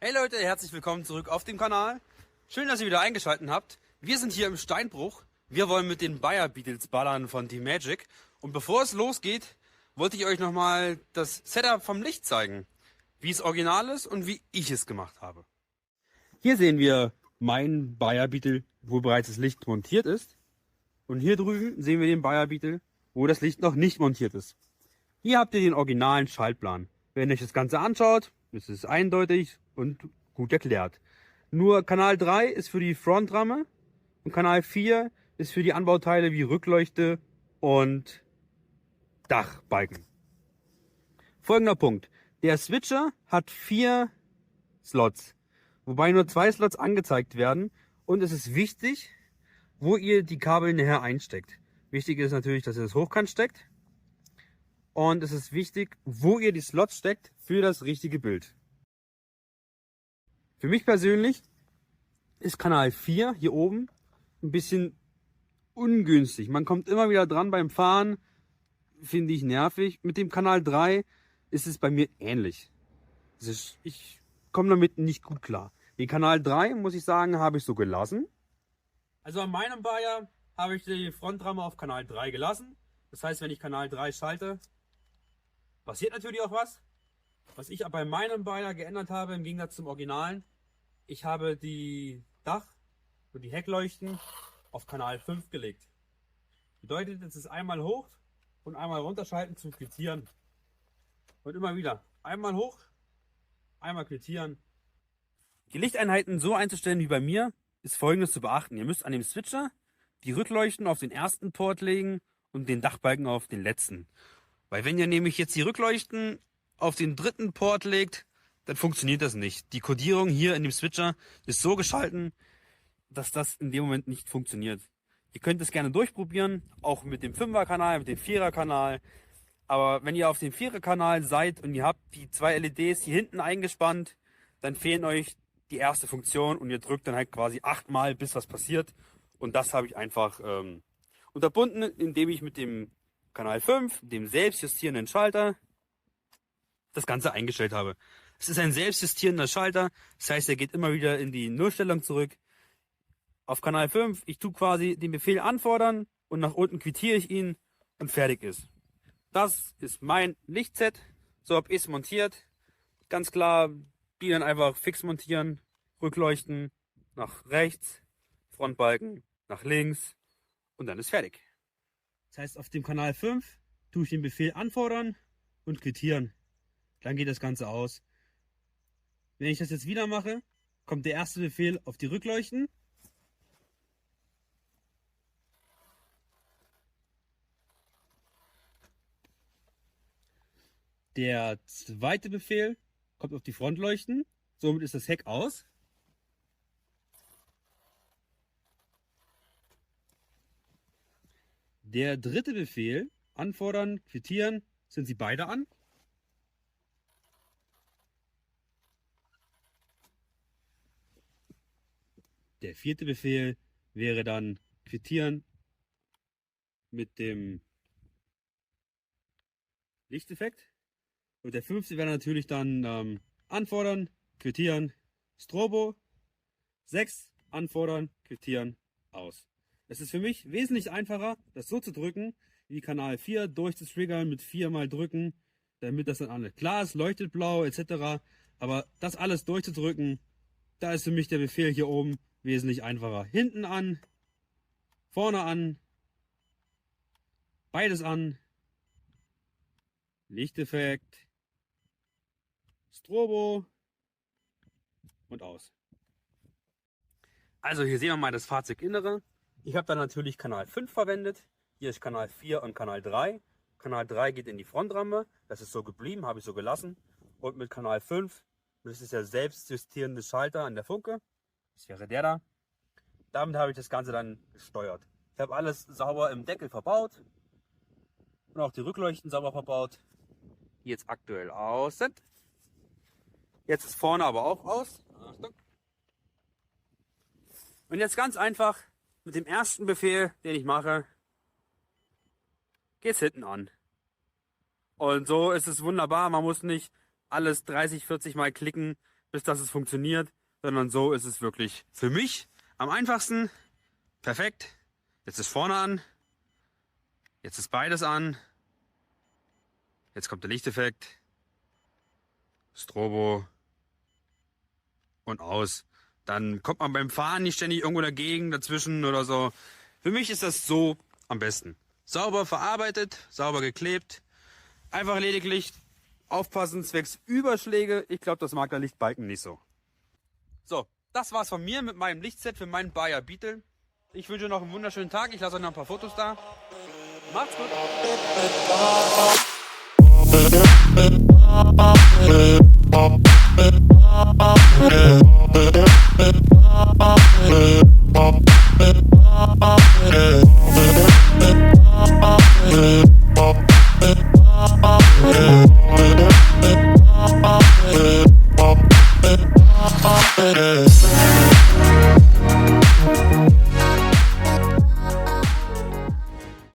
Hey Leute, herzlich willkommen zurück auf dem Kanal. Schön, dass ihr wieder eingeschaltet habt. Wir sind hier im Steinbruch. Wir wollen mit den Bayer Beetles ballern von Team Magic. Und bevor es losgeht, wollte ich euch nochmal das Setup vom Licht zeigen. Wie es original ist und wie ich es gemacht habe. Hier sehen wir meinen Bayer Beetle, wo bereits das Licht montiert ist. Und hier drüben sehen wir den Bayer Beetle, wo das Licht noch nicht montiert ist. Hier habt ihr den originalen Schaltplan. Wenn ihr euch das Ganze anschaut, ist es eindeutig und gut erklärt. Nur Kanal 3 ist für die Frontramme und Kanal 4 ist für die Anbauteile wie Rückleuchte und Dachbalken. Folgender Punkt. Der Switcher hat 4 Slots, wobei nur 2 Slots angezeigt werden. Und es ist wichtig, wo ihr die Kabel nachher einsteckt. Wichtig ist natürlich, dass ihr das hochkant steckt. Und es ist wichtig, wo ihr die Slots steckt für das richtige Bild. Für mich persönlich ist Kanal 4 hier oben ein bisschen ungünstig. Man kommt immer wieder dran beim Fahren, finde ich nervig. Mit dem Kanal 3 ist es bei mir ähnlich. Ich komme damit nicht gut klar. Den Kanal 3, muss ich sagen, habe ich so gelassen. Also an meinem Bayer habe ich die Frontramme auf Kanal 3 gelassen. Das heißt, wenn ich Kanal 3 schalte, passiert natürlich auch was. Was ich bei meinem Bayer geändert habe, im Gegensatz zum Originalen, ich habe die Dach- und die Heckleuchten auf Kanal 5 gelegt. Bedeutet, es ist einmal hoch und einmal runterschalten zum Quittieren. Und immer wieder einmal hoch, einmal quittieren. Die Lichteinheiten so einzustellen wie bei mir, ist Folgendes zu beachten. Ihr müsst an dem Switcher die Rückleuchten auf den ersten Port legen und den Dachbalken auf den letzten. Weil wenn ihr nämlich jetzt die Rückleuchten auf den dritten Port legt, dann funktioniert das nicht. Die Kodierung hier in dem Switcher ist so geschalten, dass das in dem Moment nicht funktioniert. Ihr könnt es gerne durchprobieren, auch mit dem 5er-Kanal, mit dem 4er-Kanal. Aber wenn ihr auf dem 4er-Kanal seid und ihr habt die 2 LEDs hier hinten eingespannt, dann fehlen euch die erste Funktion und ihr drückt dann halt quasi 8-mal, bis was passiert. Und das habe ich einfach unterbunden, indem ich mit dem Kanal 5, dem selbstjustierenden Schalter, das Ganze eingestellt habe. Es ist ein selbstjustierender Schalter, das heißt, er geht immer wieder in die Nullstellung zurück. Auf Kanal 5, ich tue quasi den Befehl anfordern und nach unten quittiere ich ihn und fertig ist. Das ist mein Lichtset, so habe ich es montiert. Ganz klar, die dann einfach fix montieren, Rückleuchten nach rechts, Frontbalken nach links und dann ist fertig. Das heißt, auf dem Kanal 5 tue ich den Befehl anfordern und quittieren. Dann geht das Ganze aus. Wenn ich das jetzt wieder mache, kommt der erste Befehl auf die Rückleuchten. Der zweite Befehl kommt auf die Frontleuchten. Somit ist das Heck aus. Der dritte Befehl, anfordern, quittieren, sind sie beide an. Der vierte Befehl wäre dann quittieren mit dem Lichteffekt. Und der fünfte wäre natürlich dann anfordern, quittieren, Strobo. 6 anfordern, quittieren, aus. Es ist für mich wesentlich einfacher, das so zu drücken, wie Kanal 4 durchzutriggern mit 4-mal drücken, damit das dann an. Klar, es leuchtet blau etc. Aber das alles durchzudrücken, da ist für mich der Befehl hier oben wesentlich einfacher. Hinten an, vorne an, beides an, Lichteffekt, Strobo und aus. Also hier sehen wir mal das Fahrzeuginnere. Ich habe da natürlich Kanal 5 verwendet. Hier ist Kanal 4 und Kanal 3. Kanal 3 geht in die Frontramme. Das ist so geblieben, habe ich so gelassen. Und mit Kanal 5, das ist der selbstjustierende Schalter an der Funke. Das wäre der da. Damit habe ich das Ganze dann gesteuert. Ich habe alles sauber im Deckel verbaut. Und auch die Rückleuchten sauber verbaut. Die jetzt aktuell aus sind. Jetzt ist vorne aber auch aus. Achtung. Und jetzt ganz einfach mit dem ersten Befehl, den ich mache, geht es hinten an. Und so ist es wunderbar. Man muss nicht alles 30, 40 Mal klicken, bis dass es funktioniert, sondern so ist es wirklich für mich am einfachsten. Perfekt. Jetzt ist vorne an. Jetzt ist beides an. Jetzt kommt der Lichteffekt. Strobo. Und aus. Dann kommt man beim Fahren nicht ständig irgendwo dagegen, dazwischen oder so. Für mich ist das so am besten. Sauber verarbeitet, sauber geklebt. Einfach lediglich aufpassen zwecks Überschläge. Ich glaube, das mag der Lichtbalken nicht so. So, das war's von mir mit meinem Lichtset für meinen Bayer Beetle. Ich wünsche noch einen wunderschönen Tag. Ich lasse euch noch ein paar Fotos da. Macht's gut. It is.